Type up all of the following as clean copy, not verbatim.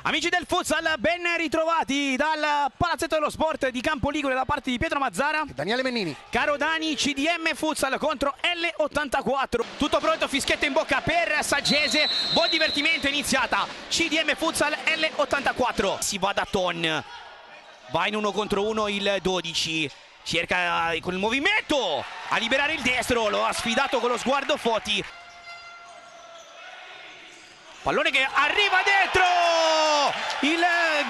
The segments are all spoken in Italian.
Amici del futsal, ben ritrovati dal Palazzetto dello Sport di Campo Ligure da parte di Pietro Mazzara e Daniele Mennini. Caro Dani, CDM Futsal contro L84. Tutto pronto, fischietto in bocca per Saggese. Buon divertimento, iniziata CDM Futsal L84. Si va da Ton, va in 1 contro 1 il 12. Cerca con il movimento a liberare il destro, lo ha sfidato con lo sguardo Foti. Pallone che arriva dentro, il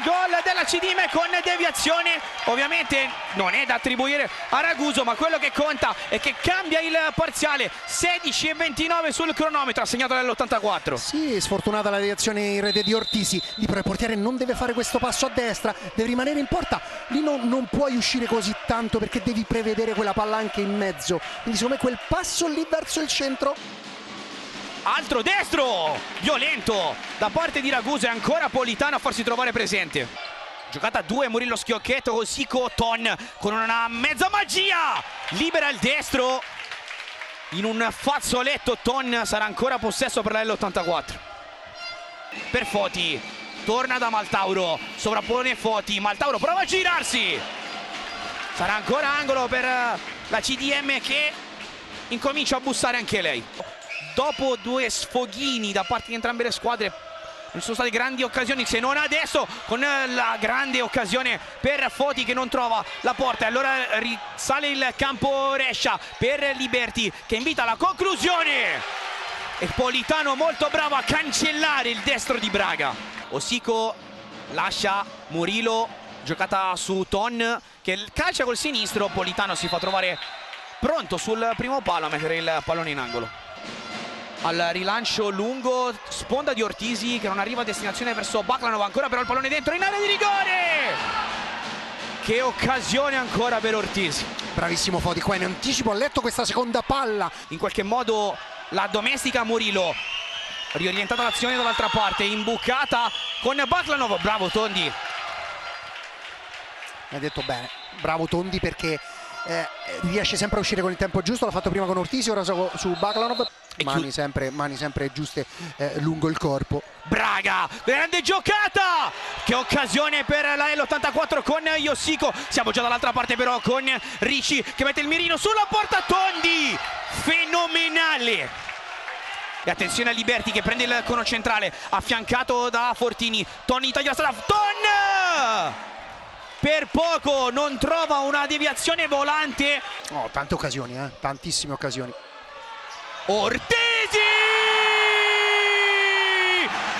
gol della CDM con deviazione. Ovviamente non è da attribuire a Raguso, ma quello che conta è che cambia il parziale. 16:29 sul cronometro, assegnato nell'84. Sì, sfortunata la deviazione in rete di Ortisi. Il portiere non deve fare questo passo a destra, deve rimanere in porta. Lì non puoi uscire così tanto perché devi prevedere quella palla anche in mezzo. Quindi secondo me quel passo lì verso il centro. Altro destro, violento da parte di Raguso, e ancora Politano a farsi trovare presente. Giocata a 2, Murillo schiocchetto, così Ton con una mezza magia, libera il destro. In un fazzoletto Ton sarà ancora possesso per la L84. Per Foti, torna da Maltauro, sovrappone Foti, Maltauro prova a girarsi. Sarà ancora angolo per la CDM che incomincia a bussare anche lei. Dopo 2 sfoghini da parte di entrambe le squadre non sono state grandi occasioni, se non adesso con la grande occasione per Foti che non trova la porta. E allora risale il campo Rescia per Liberti che invita alla conclusione. E Politano molto bravo a cancellare il destro di Braga. Osico lascia Murillo, giocata su Ton che calcia col sinistro. Politano si fa trovare pronto sul primo palo a mettere il pallone in angolo. Al rilancio lungo, sponda di Ortisi che non arriva a destinazione verso Baklanov, ancora però il pallone dentro in area di rigore. Che occasione ancora per Ortisi. Bravissimo Foti, qua in anticipo ha letto questa seconda palla. In qualche modo la domestica Murillo, riorientata l'azione dall'altra parte, imbucata con Baklanov. Bravo Tondi. Mi ha detto bene, bravo Tondi perché riesce sempre a uscire con il tempo giusto. L'ha fatto prima con Ortisi, ora su Baklanov. Mani sempre giuste lungo il corpo. Braga, grande giocata, che occasione per la L84 con Osico. Siamo già dall'altra parte però con Ricci che mette il mirino sulla porta. Tondi, fenomenale. E attenzione a Liberti che prende il cono centrale, affiancato da Fortini. Tonni taglia la strada, Ton per poco non trova una deviazione volante. Oh, tante occasioni, tantissime occasioni. Ortisi!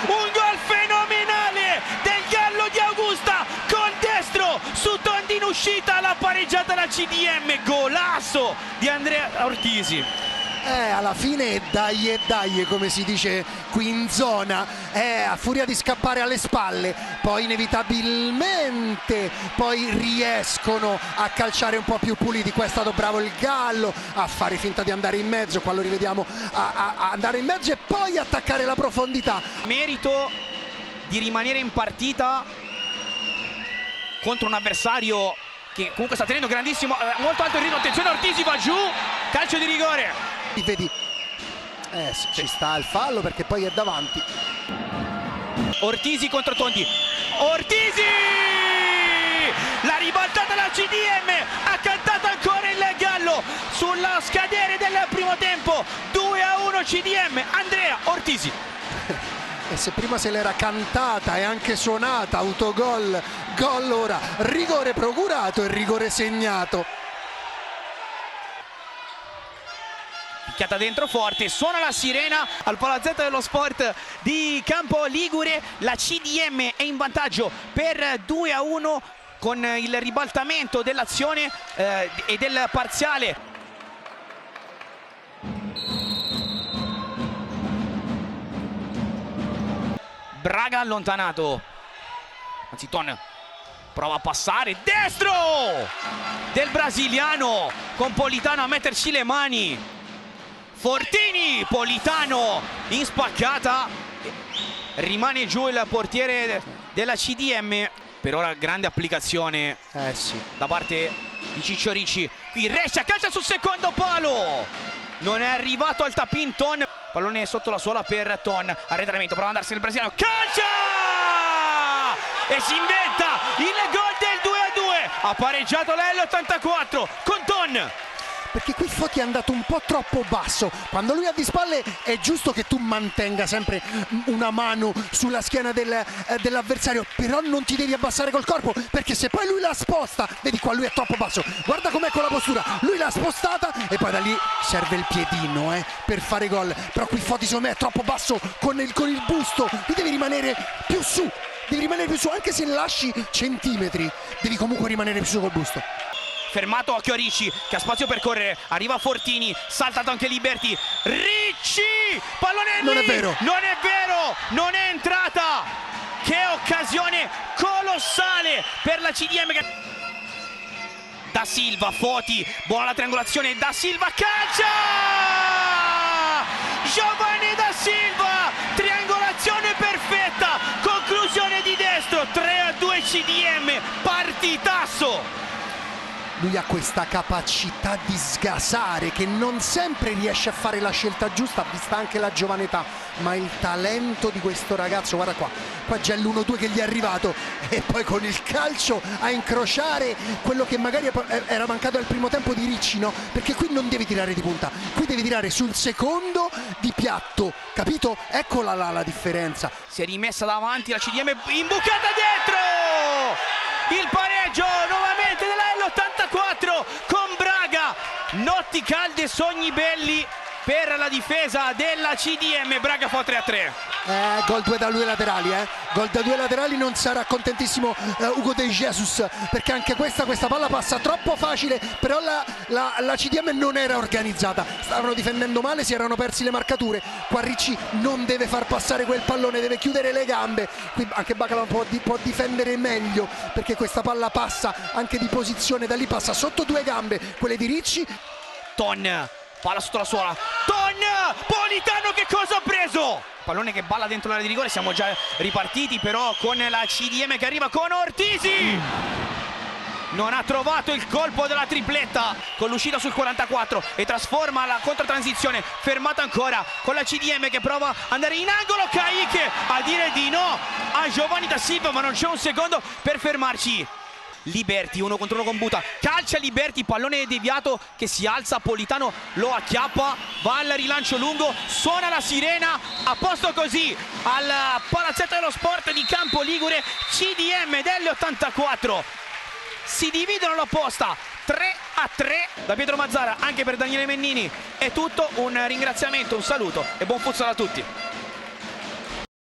Un gol fenomenale del Gallo di Augusta col destro su Tondi in uscita, la pareggiata la CDM, golasso di Andrea Ortisi. Alla fine dai come si dice qui in zona, a furia di scappare alle spalle, poi inevitabilmente riescono a calciare un po' più puliti. Qua è stato bravo il Gallo a fare finta di andare in mezzo, qua lo rivediamo a andare in mezzo e poi attaccare la profondità. Merito di rimanere in partita contro un avversario che comunque sta tenendo grandissimo, molto alto il ritmo. Attenzione, Ortisi va giù, calcio di rigore. Vedi, ci sta il fallo perché poi è davanti. Ortisi contro Tondi, Ortisi! La ribaltata della CDM, ha cantato ancora il Gallo sulla scadere del primo tempo. 2-1 CDM, Andrea Ortisi. E se prima se l'era cantata e anche suonata, autogol, gol ora, rigore procurato e rigore segnato. Picchiata dentro forte, suona la sirena al Palazzetto dello Sport di Campo Ligure. La CDM è in vantaggio per 2-1 con il ribaltamento dell'azione e del parziale. Braga allontanato, anzi Ton prova a passare, destro del brasiliano con Politano a metterci le mani. Fortini, Politano in spaccata, rimane giù il portiere della CDM. Per ora grande applicazione da parte di Ciccio Ricci. Qui Rescia calcia sul secondo palo, non è arrivato al tap-in Ton. Pallone sotto la suola per Ton, arretramento, prova ad andarsene il brasiliano, calcia! e si inventa il gol del 2-2. Ha pareggiato l'84 con Ton. Perché qui Foti è andato un po' troppo basso. Quando lui ha di spalle è giusto che tu mantenga sempre una mano sulla schiena dell'avversario, però non ti devi abbassare col corpo, perché se poi lui la sposta, vedi qua, lui è troppo basso, guarda com'è con la postura, lui l'ha spostata e poi da lì serve il piedino per fare gol. Però qui Foti secondo me è troppo basso con il busto, lui devi rimanere più su, anche se lasci centimetri, devi comunque rimanere più su col busto. Fermato occhio a Ricci che ha spazio per correre, arriva Fortini, saltato anche Liberty, Ricci, pallone non lì, è vero, non è entrata. Che occasione colossale per la CDM. Da Silva, Foti, buona la triangolazione, Da Silva calcia, Giovanni Da Silva, triangolazione perfetta, conclusione di destro, 3-2 CDM, partitasso. Lui ha questa capacità di sgasare che non sempre riesce a fare la scelta giusta, vista anche la giovane età, ma il talento di questo ragazzo, guarda qua già l'1-2 che gli è arrivato e poi con il calcio a incrociare quello che magari era mancato al primo tempo di Ricci, no? Perché qui non devi tirare di punta, qui devi tirare sul secondo di piatto, capito? Eccola là la differenza. Si è rimessa davanti la CDM, imbucata dentro! Il pareggio nuovamente della L84 con Braga. Notti calde, sogni belli per la difesa della CDM. Braga fa 3-3. Gol 2 da due laterali, gol da due laterali. Non sarà contentissimo Hugo De Jesus, perché anche questa palla passa troppo facile, però la CDM non era organizzata, stavano difendendo male, si erano persi le marcature. Qua Ricci non deve far passare quel pallone, deve chiudere le gambe. Qui anche Bacala può difendere meglio, perché questa palla passa anche di posizione, da lì passa sotto due gambe, quelle di Ricci. Ton, palla sotto la suola, Ton, Politano che cosa ha preso? Pallone che balla dentro l'area di rigore, siamo già ripartiti però con la CDM che arriva con Ortisi. Non ha trovato il colpo della tripletta con l'uscita sul 44 e trasforma la controtransizione, fermata ancora con la CDM che prova ad andare in angolo. Caiche a dire di no a Giovanni Da Silva, ma non c'è un secondo per fermarci. Liberty, 1 contro 1 con Buta, calcia Liberty, pallone deviato che si alza, Politano lo acchiappa, va al rilancio lungo, suona la sirena, a posto così al palazzetto dello sport di Campo Ligure. CDM delle 84 si dividono l'opposta 3-3. Da Pietro Mazzara anche per Daniele Mennini è tutto, un ringraziamento, un saluto e buon futsal a tutti.